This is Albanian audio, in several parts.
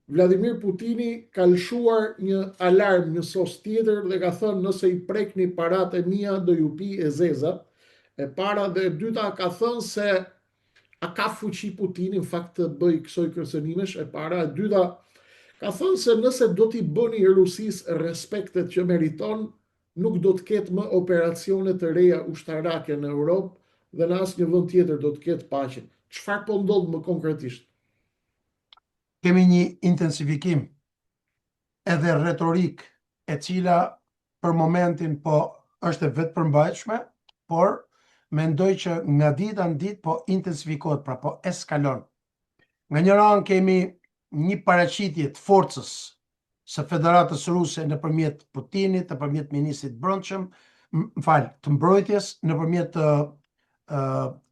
Vladimir Putini ka lëshuar një alarm, një sos tjetër dhe ka thënë nëse i prekni paratë e mia do ju pi e zeza. E para dhe e dyta ka thënë se a ka fuqi Putini në fakt të bëj kësoj kërcënimesh. E para, e dyta ka thënë se nëse do t'i bëni Rusisë respektet që meriton, nuk do të ketë më operacione të reja ushtarake në Europë dhe në asnjë vend tjetër do të ketë paqe. Çfarë po ndodh më konkretisht? Kemi një intensifikim edhe retorik e cila për momentin po është e vetë përmbajtshme, por mendoj që nga dita në ditë po intensifikohet, pra po eskalon. Nga njëra anë kemi një paraqitje të forcës së Federatës Ruse nëpërmjet Putinit, nëpërmjet ministrit brendshëm, të mbrojtjes, nëpërmjet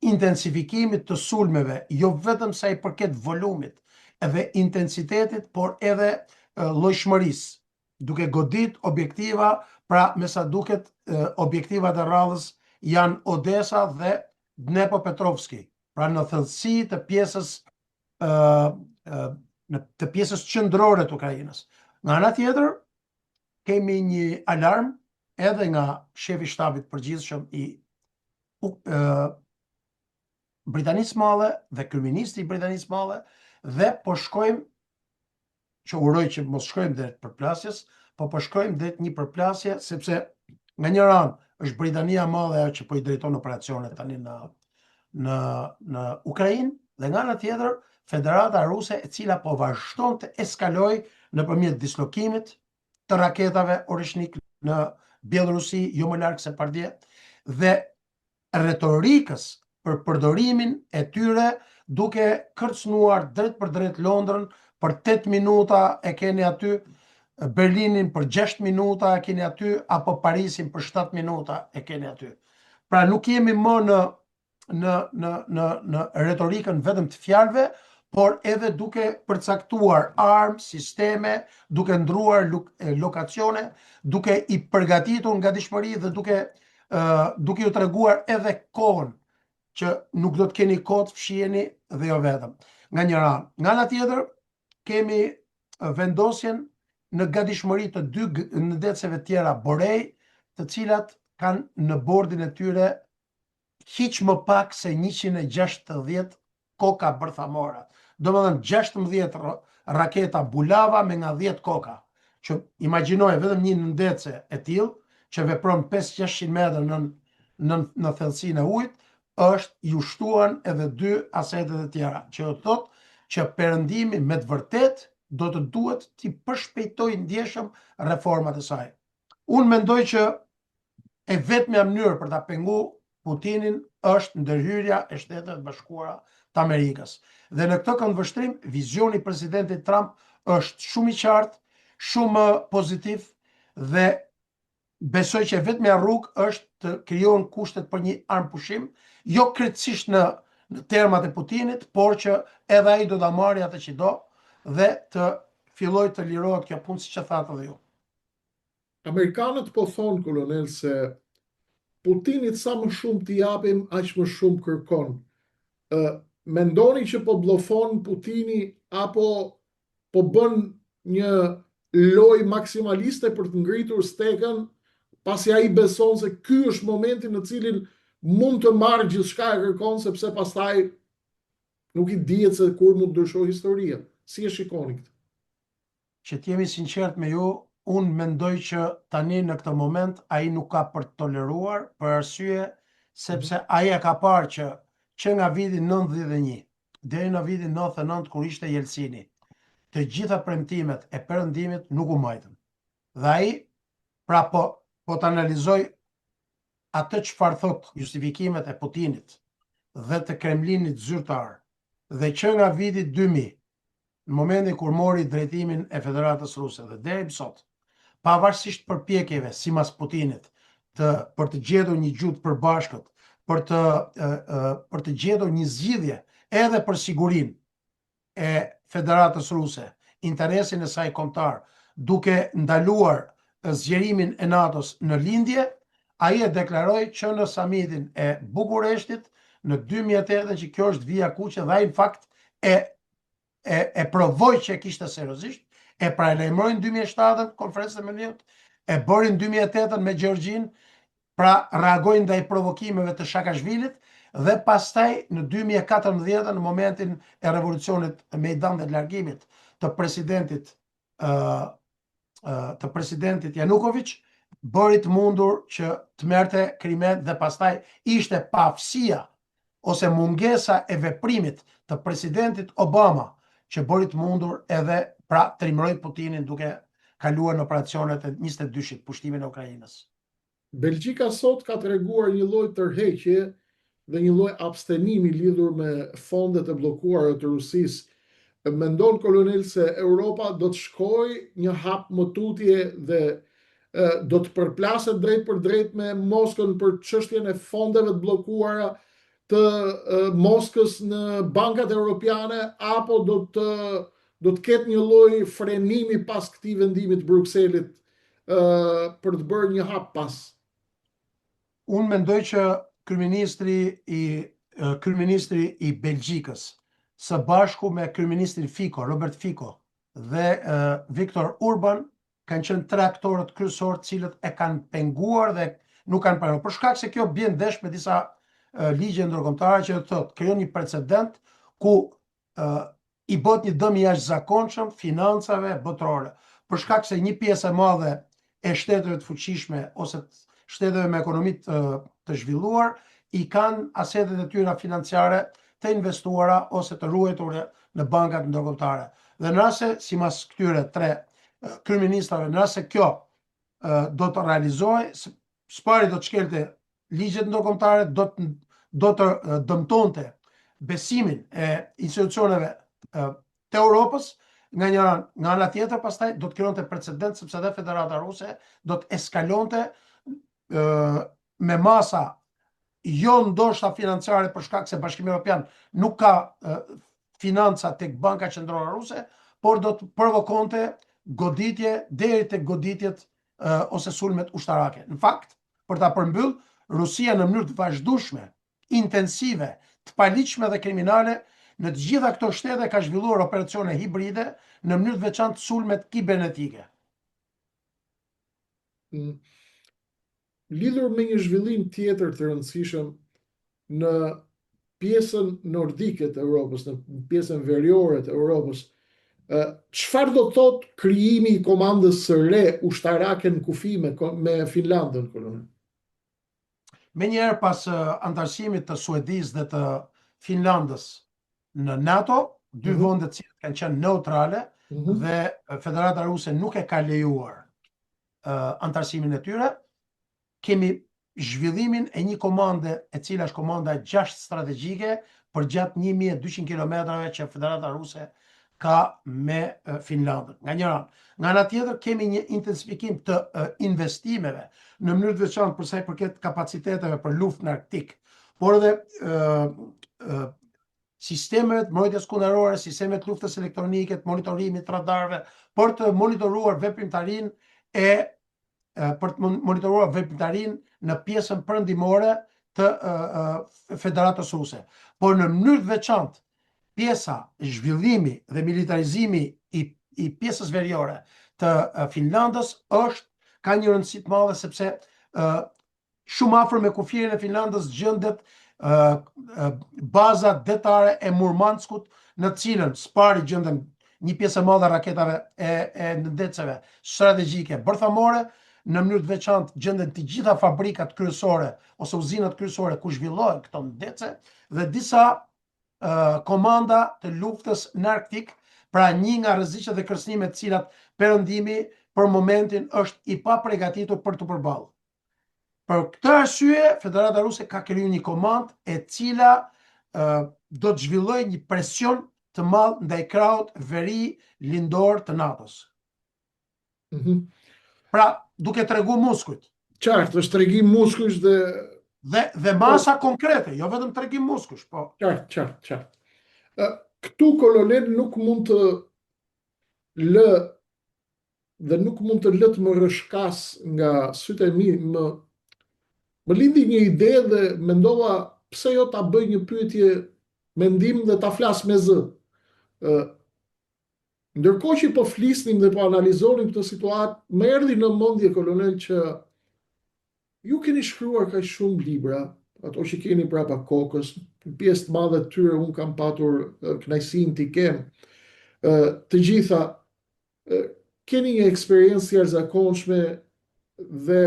intensifikimit të sulmeve, jo vetëm sa i përket volumit edhe intensitetit, por edhe llojshmërisë, duke godit objektiva, pra me sa duket objektivat e radhës janë Odesa dhe Dnepropetrovski, pra në thellësi të pjesës qendrore të Ukrainës. Nga ana tjetër, kemi një alarm edhe nga shefi i shtabit përgjithshëm i Britanisë Madhe dhe kryeministri i Britanisë Madhe, dhe po shkojmë, që uroj që mos shkojmë drejt përplasjes, po shkojmë drejt një përplasje, sepse nga njëra anë është Britania Madhe ajo që po i drejton operacionet tani në Ukrainë, dhe nga ana tjetër Federata Ruse e cila po vazhdon të eskalojë nëpërmjet dislokimit të raketave Oreshnik në Bielorusi, jo më larg se Pardje, dhe retorikës për përdorimin e tyre duke kërcënuar drejt për drejt Londrën për 8 minuta e keni aty, Berlinin për 6 minuta e keni aty, apo Parisin për 7 minuta e keni aty. Pra nuk jemi më në retorikën vetëm të fjalëve, por edhe duke përcaktuar armë, sisteme, duke ndruar lokacione, duke i përgatitur nga dishmëri dhe duke ju treguar edhe kohën që nuk do të keni kohë të fshiheni dhe jo vetëm. Nga njëra anë. Nga ana tjetër, kemi vendosjen në gatishmëri të dy ndeceve tjera Borej, të cilat kanë në bordin e tyre hiq më pak se 160 koka bërthamore. Domethënë 16 raketa Bulava me nga 10 koka. Që imagjinoj vetëm një ndece e tillë që vepron 500-600 metra në thellësinë e ujit, është ju shtuan edhe 2 asetet e tjera, që do të thotë që perëndimi me të vërtet do të duhet t'i përshpejtoj ndjeshëm reformat e saj. Unë mendoj që e vetmja mënyrë për ta penguar Putinin është ndërhyrja e Shtetet Bashkuara të Amerikës. Dhe në këtë këndvështrim, vizioni i presidentit Trump është shumë i qartë, shumë pozitiv, dhe besoj që vetmja rrugë është të krijohen kushtet për një armpushim, jo krejtësisht në termat e Putinit, por që edhe ai do ta marrë atë që do dhe të filloj të lirohet kjo punë, siç e thatë edhe ju. Amerikanët po thonë, kolonel, se Putinit sa më shumë t'i japim, aq më shumë kërkon. Mendoni që po bllofon Putini apo po bën një lojë maksimaliste për të ngritur stekën, pasi ai beson se ky është momenti në cilin mund të marrë gjithçka e kërkon, sepse pastaj nuk i dihet se kur mund të ndryshojë historia. Si e shikoni këtë? Që t'jemi sinqert me ju, unë mendoj që tani në këtë moment ai nuk ka për të toleruar, për arsye sepse ai e ka parë që nga viti 91 deri në vitin 99 kur ishte Jelcini, të gjitha premtimet e perëndimit nuk u mbajtën. Dhe ai pra po të analizoj atë çfarë thot justifikimet e Putinit dhe të Kremlinit zyrtar, dhe që nga viti 2000, në momentin kur mori drejtimin e Federatës Ruse dhe deri më sot, pavarësisht përpjekjeve sipas Putinit për të gjetur një gjuhë të përbashkët, për të gjetur një zgjidhje edhe për sigurinë e Federatës Ruse, interesin e saj kombëtar, duke ndaluar zgjerimin e NATO-s në lindje, ai e deklaroi që në samitin e Bukureshtit në 2008 që kjo është vija kuqe, dhe ai në fakt e e provoj që e kishte seriozisht, e paralajmëroi në 2007 konferencën e Munich, e bëri në 2008 me Gjergjin, pra reagoi ndaj provokimeve të Shakashvilit dhe pastaj në 2014 në momentin e revolucionit Mejdan dhe largimit të presidentit Janukovic, bëri të mundur që të merrte krimen dhe pastaj ishte pafësia ose mungesa e veprimit të presidentit Obama që bëri të mundur edhe pra trimëroi Putinin duke kaluar në operacionet e 22-shit, pushtimin e Ukrainës. Belgjika sot ka treguar një lloj tërheqje dhe një lloj abstenimi lidhur me fondet e bllokuara të Rusisë. Mendon kolonel se Europa do të shkojë një hap më tutje dhe do të përplaset drejt për drejt me Moskën për çështjen e fondeve të bllokuara të Moskës në bankat europiane, apo do të ketë një lloj frenimi pas këtij vendimi të Brukselit për të bërë një hap pas? Unë mendoj që kryeministri i Belgjikës së bashku me kryeministrin Fico, Robert Fico dhe Viktor Orban kanë qenë 3 aktorët kryesorë të cilët e kanë penguar dhe nuk kanë pranuar. Për shkak se kjo bën ndesh me disa ligje ndërkombëtare që thotë krijon një precedent ku i bët një dëm i jashtëzakonshëm financave botërore. Për shkak se një pjesë e madhe e shteteve të fuqishme ose shteteve me ekonomi të zhvilluar i kanë asetet e tyre financiare të investuara ose të ruajtura në bankat ndërkombëtare. Dhe në rast se sipas këtyre 3 kryeministrave, në rast se kjo do të realizohej, spari do të shkelte ligjet ndërkombëtare, do të dëmtonte besimin e institucioneve të Europës, nga ana tjetër pastaj do të krijonte precedent sepse edhe Federata Ruse do të eskalonte me masa jo ndoshta financiare për shkak se Bashkimi Evropian nuk ka financa tek Banka Qendrore Ruse, por do të provokonte goditje deri tek goditjet ose sulmet ushtarake. Në fakt, për ta përmbyll, Rusia në mënyrë të vazhdueshme, intensive, të paligjshme dhe kriminale në të gjitha këto shtete ka zhvilluar operacione hibride, në mënyrë të veçantë sulmet kibernetike. Lidhur me një zhvillim tjetër të rëndësishëm në pjesën nordike të Europës, në pjesën veriore të Europës, çfarë do të thotë krijimi i komandës së re ushtarake në kufi me Finlandën, kolonel? Menjëherë pas antarësimit të Suedisë dhe të Finlandës në NATO, 2 vende të cilat kanë qenë neutrale dhe Federata Ruse nuk e ka lejuar antarësimin e tyre, kemi zhvillimin e një komande e cila është komanda 6 strategjike për gjatë 1200 kilometrave që Federata Ruse ka me Finlandën. Nga ana tjetër kemi një intensifikim të investimeve në mënyrë të veçantë për sa i përket kapaciteteve për luftë në Arktik, por edhe sistemet mbrojtjes kundërore, sistemet luftës elektronike, të monitorimit të radarëve, për të monitoruar veprimtarinë në pjesën perëndimore të Federatës Ruse. Por në mënyrë të veçantë, pjesa zhvillimi dhe militarizimi i pjesës veriore të Finlandës ka një rëndësi të madhe sepse shumë afër me kufirin e Finlandës gjendet baza detare e Murmanskut, në cilën spari gjenden një pjesë e madhe raketave e ndeceve strategjike bërthamore, në mënyrë të veçantë gjenden të gjitha fabrikat kryesore ose uzinat kryesore ku zhvillohen këto ndece dhe disa komanda të luftës në Arktik, pra një nga rreziqet dhe kërcënimet të cilat perëndimi për momentin është i papregatitur për të përballë. Për këtë arsye, Federata Ruse ka krijuar një komandë e cila do të zhvillojë një presion të madh ndaj krahut veri lindor të NATO-s. Pra, duke tregu muskujt. Qartë, është tregim muskujsh dhe masa konkrete, jo vetëm tregim muskujsh, po. Qartë. Këtu kolonel nuk mund të lë dhe nuk mund të lë të më rrëshkas nga sytë e mi, më lindi një ide dhe mendova pse jo ta bëj një pyetje mendim dhe ta flas me zë. Ndërkohë që po flisnim dhe po analizonim këtë situatë, më erdhi në mendje kolonel që ju keni shkruar kaq shumë libra, ato që keni prapa kokës, pjesë të madhe të tyre unë kam patur kënaqësinë t'i kem. Të gjitha keni një eksperiencë të jashtëzakonshme dhe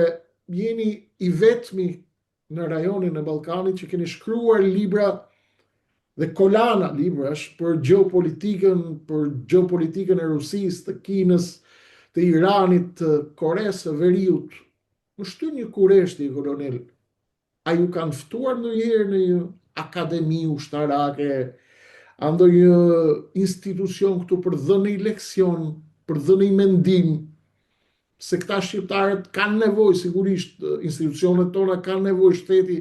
jeni i vetmi në rajonin e Ballkanit që keni shkruar libra dhe kolana librash për gjeopolitikën e Rusisë, të Kinës, të Iranit, të Koresë së Veriut. Më shtyn një kureshti, kolonel. A ju kanë ftuar ndonjëherë në një akademi ushtarake, a ndonjë institucion këtu për dhënë një leksion, për dhënë një mendim, se këta shqiptarët kanë nevojë, sigurisht, institucionet tona kanë nevojë, shteti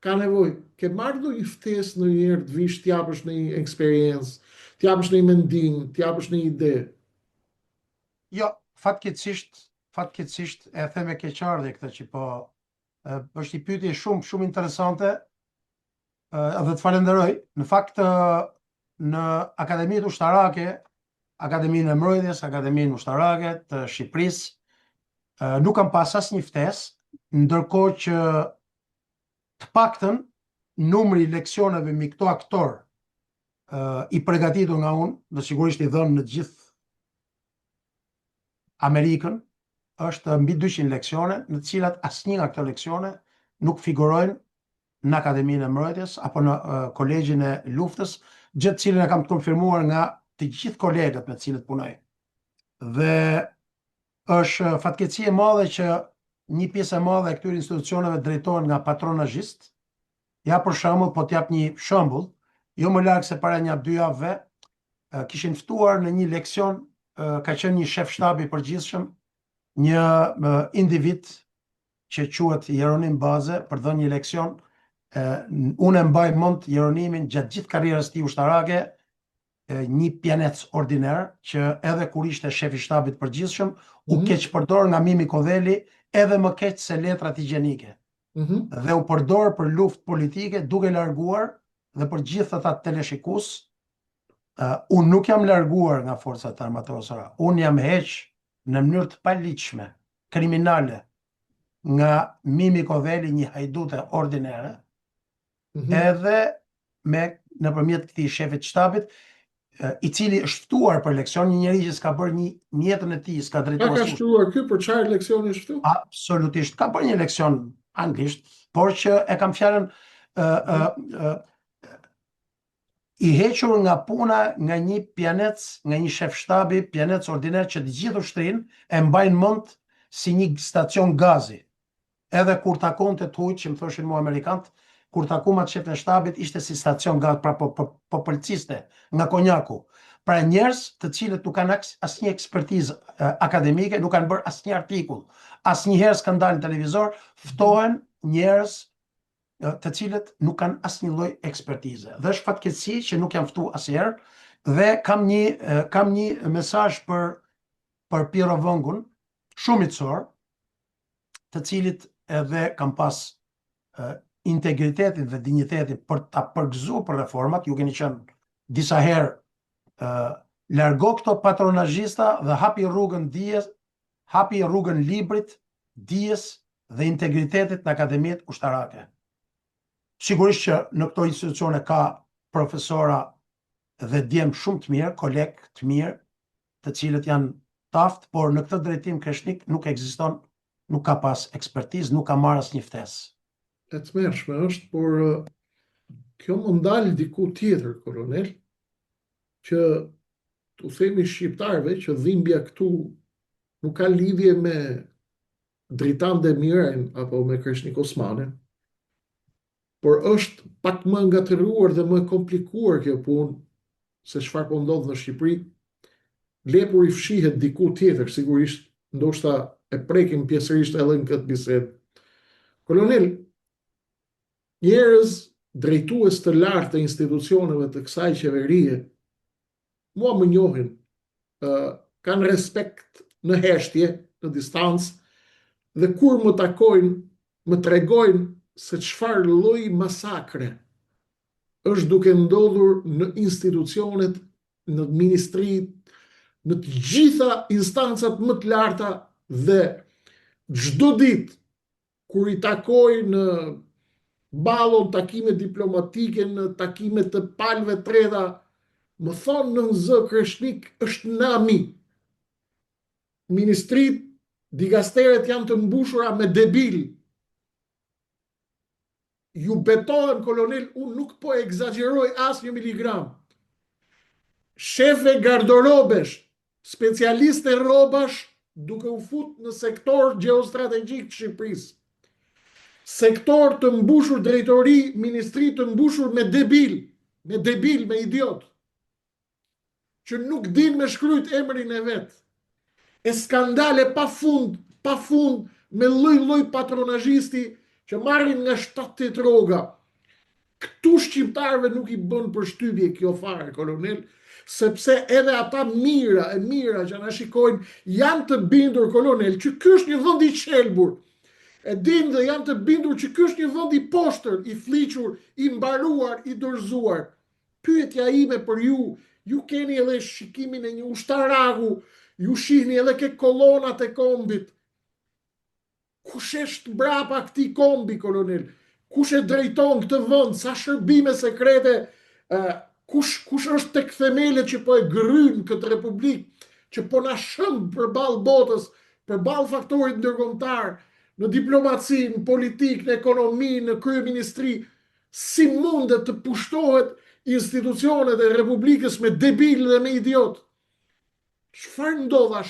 ka nevojë. Ke marrë ndonjë ftesë ndonjëherë të vish t'japësh në një eksperiencë, t'japësh në një mendim, t'japësh në një ide? Jo, fatkeqësisht e them me keqardhje këtë që po është një pyetje shumë interesante dhe të falenderoj. Në fakt në akademitë ushtarake, Akademinë e Mbrojtjes, Akademinë Ushtarake të Shqipërisë, nuk kam pas asnjë ftesë, ndërkohë që të paktën numri i leksioneve me këto aktor i përgatitur nga unë, dhe sigurisht i dhënë në gjithë Amerikën, është mbi 200 leksione, në të cilat asnjë nga këto leksione nuk figurojnë në Akademinë e Mbrojtjes apo në Kolegjin e Luftës, gjë të cilën e kam të konfirmuar nga të gjithë kolegët me të cilët punoj. Dhe është fatkeqësi e madhe që një pjesë e madhe e këtyre institucioneve drejtohen nga patronazhist. Ja për shembull, po t'jap një shembull, jo më larg se para një 2 javëve, kishin ftuar në një leksion, ka qenë një shef shtabi i përgjithshëm, një individ që quhet Jeronim Baze për dhënë një leksion. Unë e mbaj mend Jeronimin gjatë gjithë karrierës tij ushtarake, një pjanec ordiner që edhe kur ishte shef i shtabit përgjithshëm u keq përdor nga Mimi Kodheli, edhe më keq se letrat higjienike. Dhe u përdor për luftë politike duke larguar, dhe për gjithë ata teleshikues, unë nuk jam larguar nga forcat armatosura, unë jam heq në mënyrë të paligjshme, kriminale, nga Mimi Kodheli, një hajdute ordinere, edhe nëpërmjet këtij shefit shtabit, i cili është ftuar për leksion, një njerëz që s'ka bërë një jetën e tij, s'ka drejtuar. Ka shkruar ky për çfarë leksioni është ftuar? Absolutisht, ka bërë një leksion anglisht, por që e kam fjalën i hequr nga puna nga një pjanec, nga një shef shtabi, pjanec ordiner që të gjithë ushtrinë e mbajnë mend si një stacion gazi. Edhe kur takonte të huj, që më thoshin mua amerikanët, kur takuma të shefin e shtabit, ishte si stacion gazi, pra po pëlqiste nga konjaku. Pra njerëz të cilët nuk kanë asnjë ekspertizë akademike, nuk kanë bërë asnjë artikull, asnjëherë s'kan dalë në televizor, ftohen njerëz të cilët nuk kanë asnjë lloj ekspertize. Dhe është fatkeqësi që nuk janë ftuar asnjëherë. Dhe kam një mesazh për Piero Vëngun, shumë i çor, të cilit edhe kam pas integritetin dhe dinjitetin për ta përgëzuar për reformat. Ju keni qenë disa herë largo këto patronazhista dhe hapi rrugën dijes, hapi rrugën librit, dijes dhe integritetit në akademitë ushtarake. Sigurisht që në këto institucione ka profesora dhe djem shumë të mirë, kolegë të mirë, të cilët janë taft, por në këtë drejtim kreshnik nuk ekziston, nuk ka pas ekspertizë, nuk ka marrë asnjë ftesë. E tmerrshme është, por kjo më ndal diku tjetër, kolonel, që tu themi shqiptarëve që dhimbja këtu nuk ka lidhje me Dritan Demirën apo me Kreshnik Osmanin, por është pak më ngatëruar dhe më komplikuar kjo punë se çfarë po ndodh në Shqipëri. Lepur i fshihet diku tjetër, sigurisht, ndoshta e prekim pjesërisht edhe në këtë bisedë. Kolonel, njerëz drejtues të lartë të institucioneve të kësaj qeverie, mua më njohin, kanë respekt në heshtje, në distancë, dhe kur më takojnë, më tregojnë se çfarë lloji masakre është duke ndodhur në institucionet, në ministrit, në të gjitha instancat më të larta dhe çdo ditë kur i takoj në ballon takime diplomatike, në takime të palëve treta, më thonë në zë Kreshnik është nami. Ministrit, digasteret janë të mbushura me debil. Ju betohen, kolonel, unë nuk po egzagjeroj as 1 miligram. Shefe gardorobesh, specialiste robash, duke u fut në sektor geostrategjik të Shqipërisë. Sektor të mbushur drejtori, ministri të mbushur me debil, me idiot, që nuk din me shkryt emrin e vetë. E skandale pa fund, me lloj patronazhisti që marrin nga 7-8 rroga. Këtu shqiptarëve nuk i bën përshtypje kjo fare, kolonel, sepse edhe ata mira që na shikojnë janë të bindur, kolonel, që ky është një vend i qelbur. E dim dhe janë të bindur që ky është një vend i poshtër, i fliqur, i mbaruar, i dorëzuar. Pyetja ime për ju keni edhe shikimin e një ushtaraku, ju shihni edhe ke kolonat e kombit. Kush është mbrapa këtij kombi, kolonel? Kush e drejton këtë vend? Sa shërbime sekrete? Kush është tek themelet që po e gryn këtë republikë, që po na shëmb përballë botës, përballë faktorit ndërkombëtar, në diplomaci, në politikë, në ekonomi, në kryeministri? Si mundet të pushtohet institucionet e Republikës me debil dhe me idiot? Çfarë ndodha?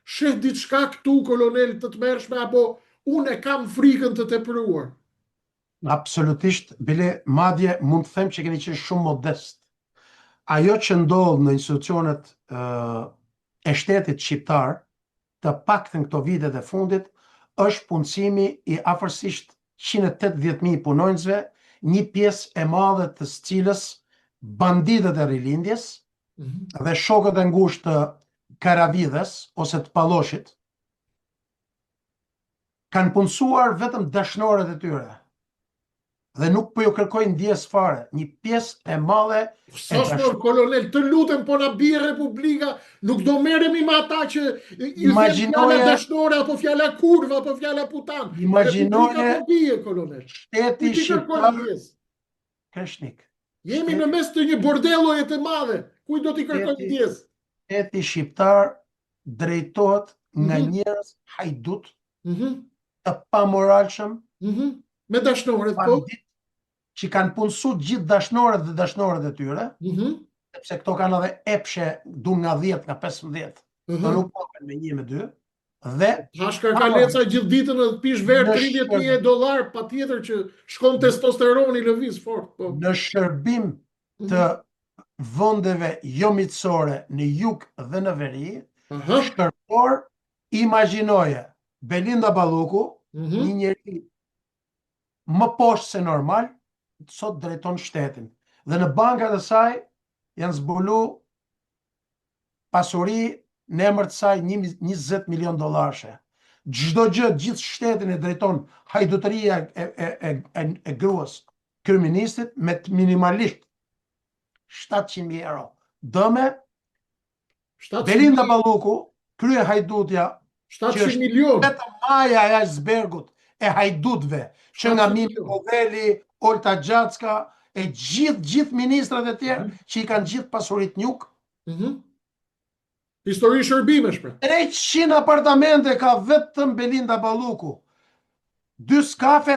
Sheh diçka këtu, kolonel, të tmerrshme, apo unë e kam frikën të tepruar? Absolutisht, bile madje mund të them që keni qenë shumë modest. Ajo që ndodh në institucionet e shtetit shqiptar, të paktën këto vitet e fundit, është punësimi i afërsisht 180.000 punonjësve, një pjesë e madhe të cilës banditët e rilindjes dhe shokët e ngushtë të Karavidhes ose të Palloshit kanë punësuar vetëm dashnorët e tyre dhe nuk po ju kërkojnë ndjes fare. Një pjesë e madhe kolonel, të lutem, po na bie Republika, nuk do merremi me ata që i vjen fjala dashnore apo fjala kurva apo fjala putan. Imagjinoje po bie, kolonel. Shteti shqiptar Kreshnik. Jemi në mes të një bordelloje të madhe. Kujt do t'i kërkojnë ndjes? Shteti shqiptar drejtohet nga njerëz hajdut, të pamoralshëm, me dashnorët, po, që kanë punësu gjithë dashnorët dhe dashnorët e tyre, sepse këto kanë edhe epshe du nga 10, nga 15, të nuk poken me 1 me 2, dhe Hashkar Kaleca gjithë ditën edhe pish verë $30.000, pa tjetër që shkon testosteroni lëviz fort. Në shërbim të vendeve jo miqësore në jug dhe në veri, shkërtor, imagjinoje Belinda Balluku, një njeri më poshtë se normal, sot drejton shtetin. Dhe në bankat e saj janë zbulu pasuri në emër të saj $20 milion. Çdo gjë, gjithë shtetin e drejton hajdutëria e gruas kryeministit me minimalisht €700.000. Dëme, Belinda Balluku, krye hajdutja, 700 milion. Vetëm maja e icebergut e hajdutve, që nga Mimi Koveli, Olta Gjacka, e gjithë ministrat e tjerë, që i kanë gjithë pasurit njuk. Histori shërbimesh, pra. 300 apartamente ka vetëm Belinda Balluku. 2 skafe,